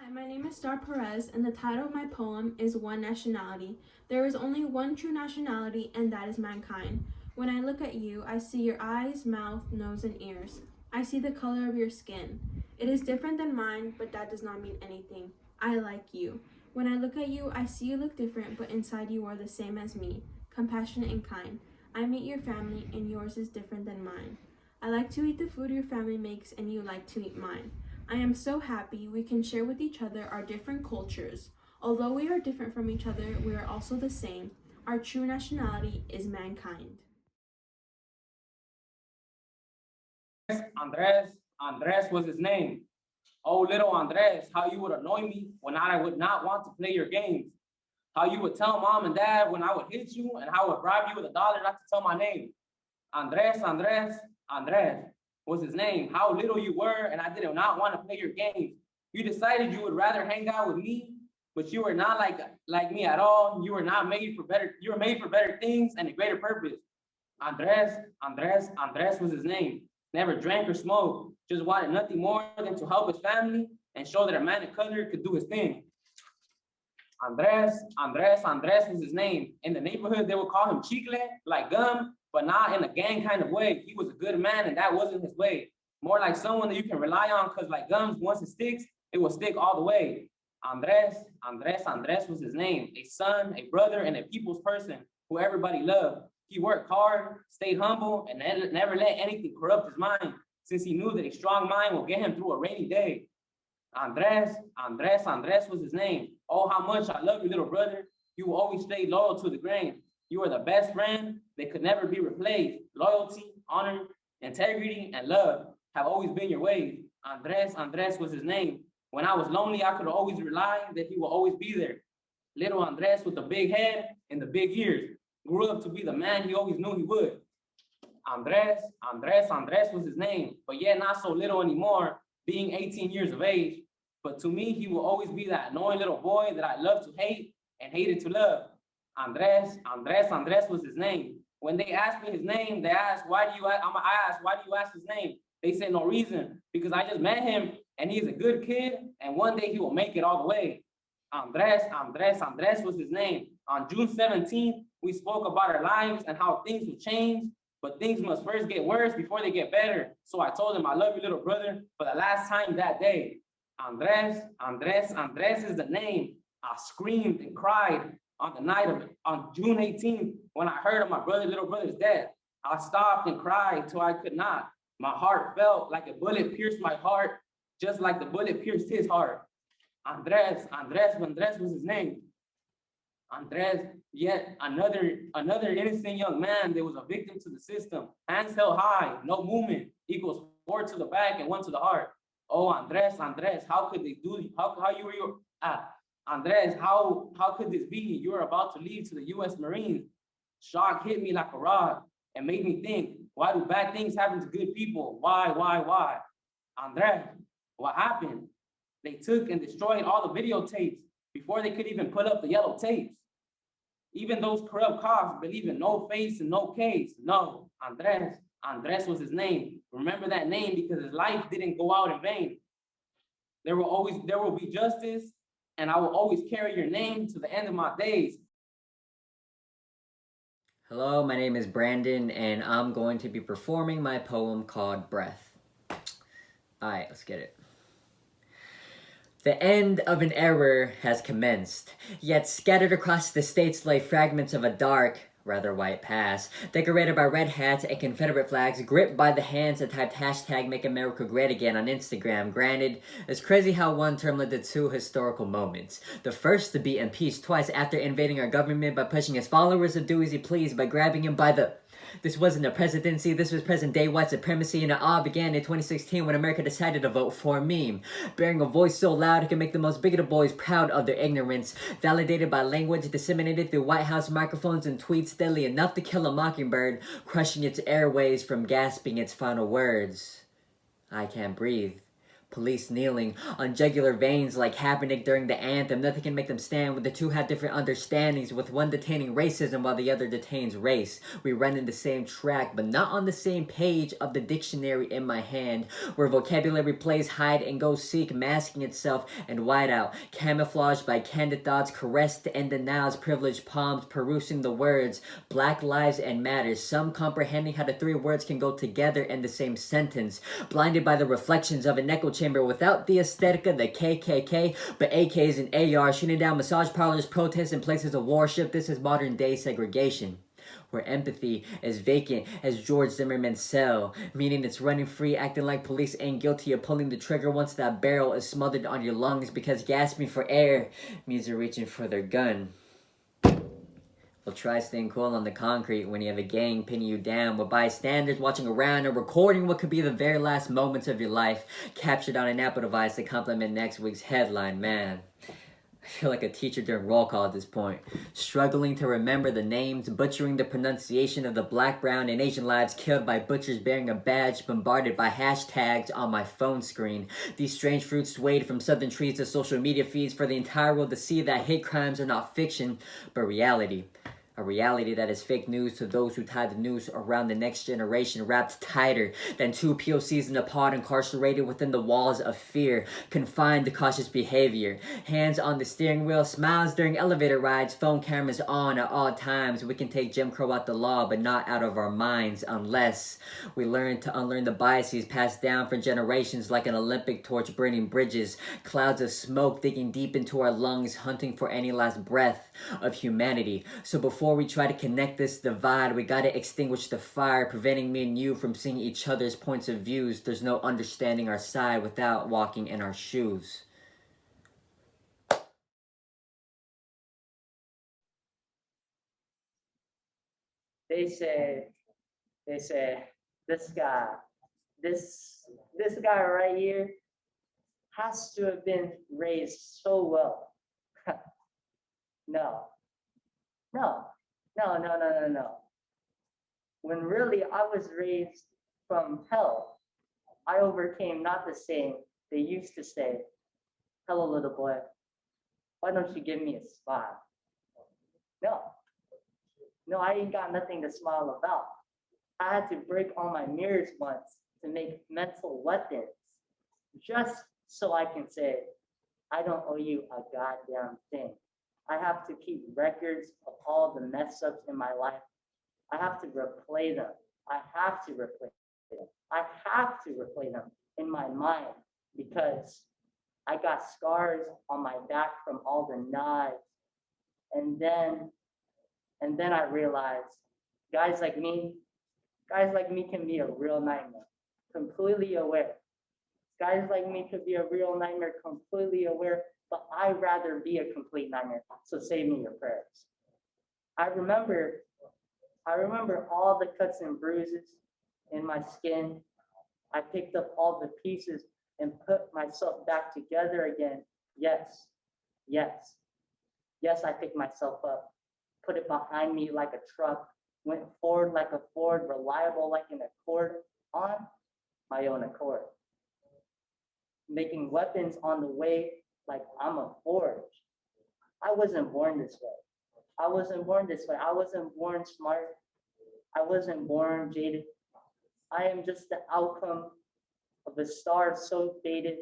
Hi, my name is Star Perez, and the title of my poem is One Nationality. There is only one true nationality, and that is mankind. When I look at you, I see your eyes, mouth, nose, and ears. I see the color of your skin. It is different than mine, but that does not mean anything. I like you. When I look at you, I see you look different, but inside you are the same as me, compassionate and kind. I meet your family, and yours is different than mine. I like to eat the food your family makes, and you like to eat mine. I am so happy we can share with each other our different cultures. Although we are different from each other, we are also the same. Our true nationality is mankind. Andres was his name. Oh, little Andres, how you would annoy me when I would not want to play your games. How you would tell mom and dad when I would hit you, and how I would bribe you with $1 not to tell my name. Andres was his name. How little you were, and I did not want to play your games. You decided you would rather hang out with me, but you were not like me at all. You were not made for better. You were made for better things and a greater purpose. Andres was his name. Never drank or smoked. Just wanted nothing more than to help his family and show that a man of color could do his thing. Andres was his name. In the neighborhood, they would call him Chicle, like gum, but not in a gang kind of way. He was a good man, and that wasn't his way. More like someone that you can rely on, because like gums, once it sticks, it will stick all the way. Andres was his name. A son, a brother, and a people's person who everybody loved. He worked hard, stayed humble, and never let anything corrupt his mind, since he knew that a strong mind will get him through a rainy day. Andres was his name. Oh, how much I love you, little brother. You will always stay loyal to the grain. You are the best friend that could never be replaced. Loyalty, honor, integrity, and love have always been your ways. Andres was his name. When I was lonely, I could always rely that he will always be there. Little Andres with the big head and the big ears grew up to be the man he always knew he would. Andres was his name, but yet not so little anymore, being 18 years of age. But to me, he will always be that annoying little boy that I love to hate and hated to love. Andres was his name. When they asked me his name, they asked, why do you ask his name? They said no reason, because I just met him and he's a good kid and one day he will make it all the way. Andres was his name. On June 17th, we spoke about our lives and how things will change, but things must first get worse before they get better. So I told him, I love you, little brother, for the last time that day. Andres is the name. I screamed and cried on June 18th when I heard of my little brother's death. I stopped and cried till I could not. My heart felt like a bullet pierced my heart, just like the bullet pierced his heart. Andres was his name. Andres, yet another innocent young man that was a victim to the system. Hands held high, no movement equals 4 to the back and 1 to the heart. Oh, Andres, how could they do? Andres, how could this be? You are about to leave to the U.S. Marines. Shock hit me like a rod and made me think, why do bad things happen to good people? Why? Andres, what happened? They took and destroyed all the videotapes before they could even put up the yellow tapes. Even those corrupt cops believe in no face and no case. No, Andres was his name. Remember that name because his life didn't go out in vain. There will be justice, and I will always carry your name to the end of my days. Hello, my name is Brandon, and I'm going to be performing my poem called Breath. Alright, let's get it. The end of an era has commenced, yet scattered across the states lay fragments of a dark, rather white past, decorated by red hats and Confederate flags, gripped by the hands that typed hashtag Make America Great Again on Instagram. Granted, it's crazy how one term led to 2 historical moments. The first to be impeached twice after invading our government by pushing his followers to do as he pleased by grabbing him by the... This wasn't a presidency, this was present-day white supremacy, and it all began in 2016 when America decided to vote for me. Bearing a voice so loud it can make the most bigoted boys proud of their ignorance, validated by language disseminated through White House microphones and tweets deadly enough to kill a mockingbird, crushing its airways from gasping its final words. I can't breathe. Police kneeling on jugular veins like Kaepernick during the anthem. Nothing can make them stand when the two have different understandings, with one detaining racism while the other detains race. We run in the same track, but not on the same page of the dictionary in my hand, where vocabulary plays hide and go seek, masking itself in whiteout, camouflaged by candid thoughts, caressed in the now's privileged palms, perusing the words, Black Lives and Matters, some comprehending how the three words can go together in the same sentence, blinded by the reflections of an echo chamber without the aesthetic of the KKK, but AKs and ARs shooting down massage parlors, protests, and places of worship. This is modern day segregation, where empathy is vacant as George Zimmerman's cell, meaning it's running free, acting like police ain't guilty of pulling the trigger once that barrel is smothered on your lungs, because gasping for air means you're reaching for their gun. Well, try staying cool on the concrete when you have a gang pinning you down, with bystanders watching around and recording what could be the very last moments of your life, captured on an Apple device to complement next week's headline. Man, I feel like a teacher during roll call at this point, struggling to remember the names, butchering the pronunciation of the Black, brown, and Asian lives killed by butchers bearing a badge, bombarded by hashtags on my phone screen. These strange fruits swayed from southern trees to social media feeds for the entire world to see that hate crimes are not fiction, but reality. A reality that is fake news to those who tie the noose around the next generation, wrapped tighter than two POCs in a pod, incarcerated within the walls of fear, confined to cautious behavior. Hands on the steering wheel, smiles during elevator rides, phone cameras on at all times. We can take Jim Crow out the law, but not out of our minds, unless we learn to unlearn the biases passed down for generations like an Olympic torch burning bridges, clouds of smoke digging deep into our lungs, hunting for any last breath of humanity. So before we try to connect this divide, we gotta extinguish the fire, preventing me and you from seeing each other's points of views. There's no understanding our side without walking in our shoes. They say, this guy, this guy right here has to have been raised so well. No. When really I was raised from hell, I overcame not the saying they used to say, hello, little boy, why don't you give me a smile? No, I ain't got nothing to smile about. I had to break all my mirrors once to make mental weapons, just so I can say, I don't owe you a goddamn thing. I have to keep records of all the mess ups in my life. I have to replay them. I have to replay them in my mind, because I got scars on my back from all the knives. And then I realized guys like me can be a real nightmare, completely aware. Guys like me could be a real nightmare, completely aware, but I'd rather be a complete nightmare. So save me your prayers. I remember all the cuts and bruises in my skin. I picked up all the pieces and put myself back together again. Yes, I picked myself up, put it behind me like a truck, went forward like a Ford, reliable like an Accord, on my own accord. Making weapons on the way like I'm a forge. I wasn't born this way. I wasn't born smart. I wasn't born jaded. I am just the outcome of a star so faded,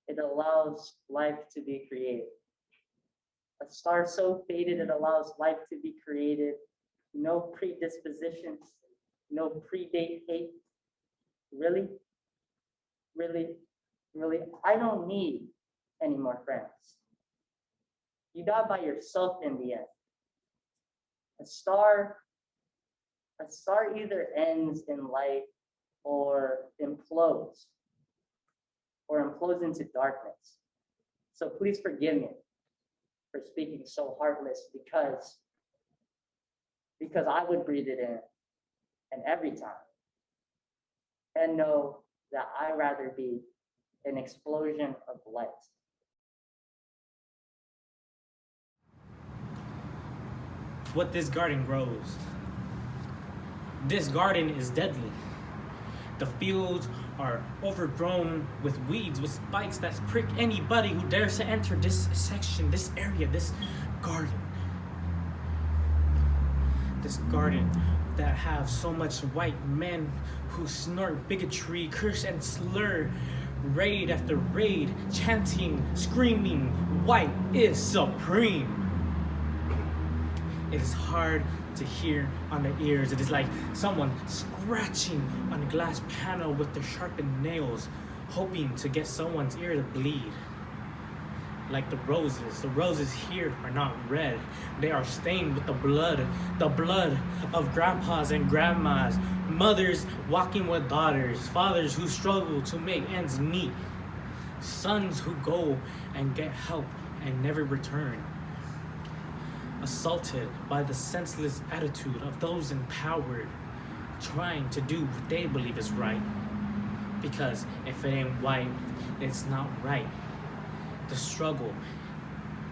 it allows life to be created. A star so faded, it allows life to be created. No predispositions, no predate hate. Really? I don't need any more friends. You die by yourself in the end. A star either ends in light or implodes into darkness. So please forgive me for speaking so heartless, because I would breathe it in, and every time, and know that I'd rather be an explosion of light. What this garden grows. This garden is deadly. The fields are overgrown with weeds, with spikes that prick anybody who dares to enter this section, this area, this garden. This garden that have so much white men who snort bigotry, curse and slur, raid after raid, chanting, screaming, white is supreme. It is hard to hear on the ears. It is like someone scratching on a glass panel with their sharpened nails, hoping to get someone's ear to bleed. Like the roses here are not red. They are stained with the blood of grandpas and grandmas, mothers walking with daughters, fathers who struggle to make ends meet, sons who go and get help and never return. Assaulted by the senseless attitude of those empowered, trying to do what they believe is right. Because if it ain't white, it's not right. The struggle.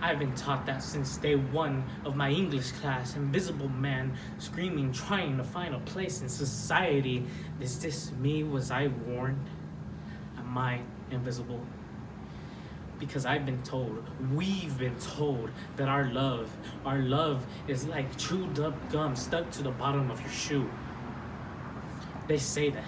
I've been taught that since day one of my English class. Invisible man screaming, trying to find a place in society. Is this me? Was I warned? Am I invisible? Because I've been told, we've been told that our love is like chewed up gum stuck to the bottom of your shoe. They say that,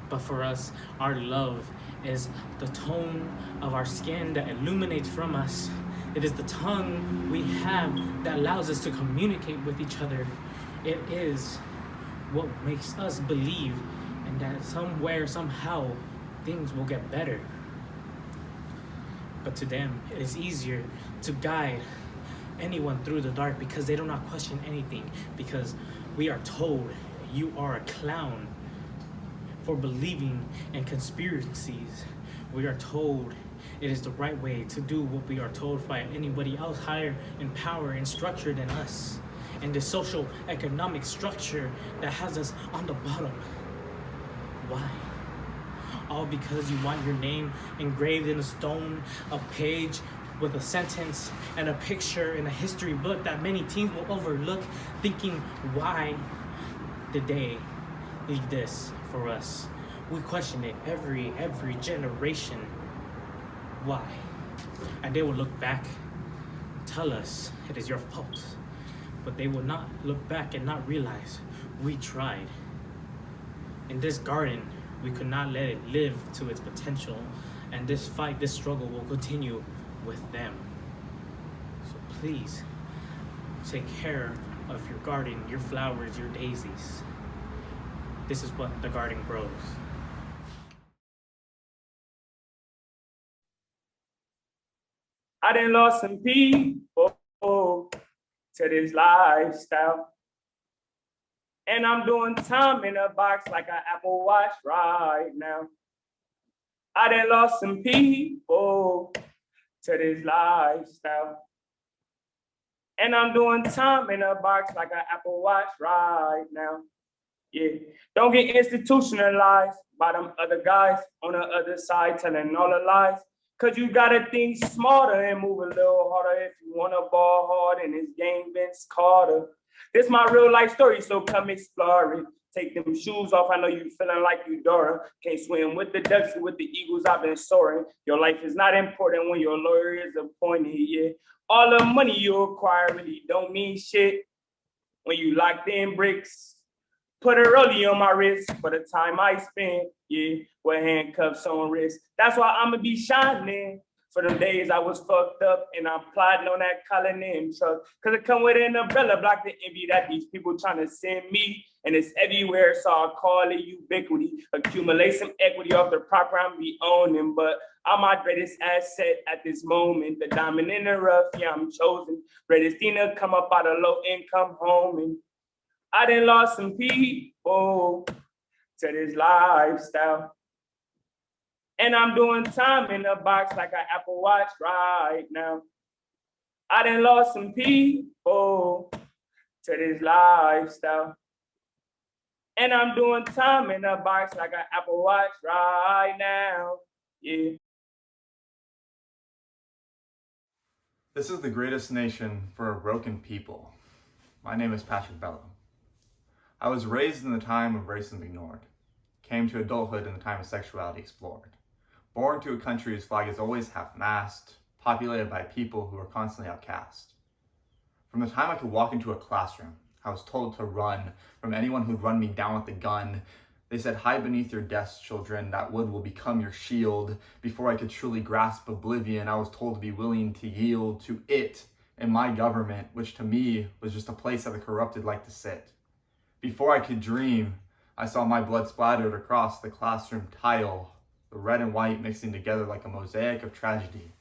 but for us, our love is the tone of our skin that illuminates from us. It is the tongue we have that allows us to communicate with each other. It is what makes us believe and that somewhere, somehow, things will get better. But to them, it is easier to guide anyone through the dark because they do not question anything. Because we are told you are a clown for believing in conspiracies. We are told it is the right way to do what we are told by anybody else higher in power and structure than us. And the social economic structure that has us on the bottom. Why? All because you want your name engraved in a stone, a page with a sentence and a picture in a history book that many teens will overlook, thinking, why did they leave this for us? We question it every generation. Why? And they will look back and tell us it is your fault. But they will not look back and not realize we tried. In this garden, we could not let it live to its potential. And this fight, this struggle will continue with them. So please, take care of your garden, your flowers, your daisies. This is what the garden grows. I done lost some people to this lifestyle. And I'm doing time in a box like an Apple Watch right now. I done lost some people to this lifestyle. And I'm doing time in a box like an Apple Watch right now. Yeah, don't get institutionalized by them other guys on the other side telling all the lies. Cause you gotta think smarter and move a little harder if you wanna ball hard in this game, Vince Carter. This my real life story, so come explore it. Take them shoes off, I know you feeling like you Dora. Can't swim with the ducks and with the eagles, I've been soaring. Your life is not important when your lawyer is appointed, yeah. All the money you acquire really don't mean shit when you locked in bricks. Put it early on my wrist for the time I spent, yeah, with handcuffs on wrist. That's why I'ma be shining for them days I was fucked up and I'm plotting on that calling in truck. Cause it come with an umbrella, block the envy that these people trying to send me. And it's everywhere, so I call it ubiquity. Accumulate some equity off the proper I'm be owning, but I'm my greatest asset at this moment. The diamond in the rough, yeah, I'm chosen. Greatest thing to come up out of low income home. And I done lost some people to this lifestyle. And I'm doing time in a box like an Apple Watch right now. I done lost some people to this lifestyle. And I'm doing time in a box like an Apple Watch right now. Yeah. This is the greatest nation for a broken people. My name is Patrick Bello. I was raised in the time of racism ignored. came to adulthood in the time of sexuality explored. Born to a country whose flag is always half-mast, populated by people who are constantly outcast. From the time I could walk into a classroom, I was told to run from anyone who'd run me down with a gun. They said, hide beneath your desks, children, that wood will become your shield. Before I could truly grasp oblivion, I was told to be willing to yield to it and my government, which to me was just a place that the corrupted like to sit. Before I could dream, I saw my blood splattered across the classroom tile, the red and white mixing together like a mosaic of tragedy.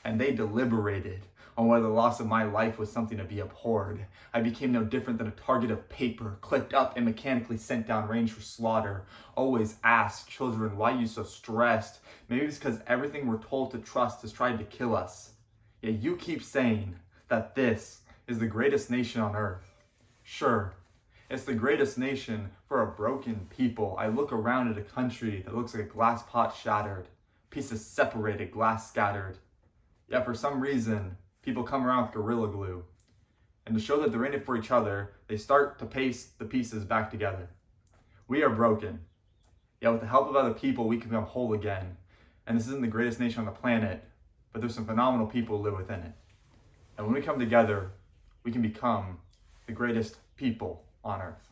And they deliberated on whether the loss of my life was something to be abhorred. I became no different than a target of paper, clipped up and mechanically sent down range for slaughter. Always ask children, why are you so stressed? Maybe it's because everything we're told to trust has tried to kill us. Yet you keep saying that this is the greatest nation on earth. Sure, it's the greatest nation for a broken people. I look around at a country that looks like a glass pot shattered, pieces separated, glass scattered. Yet for some reason, people come around with Gorilla Glue. And to show that they're in it for each other, they start to paste the pieces back together. We are broken. Yet with the help of other people, we can become whole again. And this isn't the greatest nation on the planet, but there's some phenomenal people who live within it. And when we come together, we can become the greatest people on earth.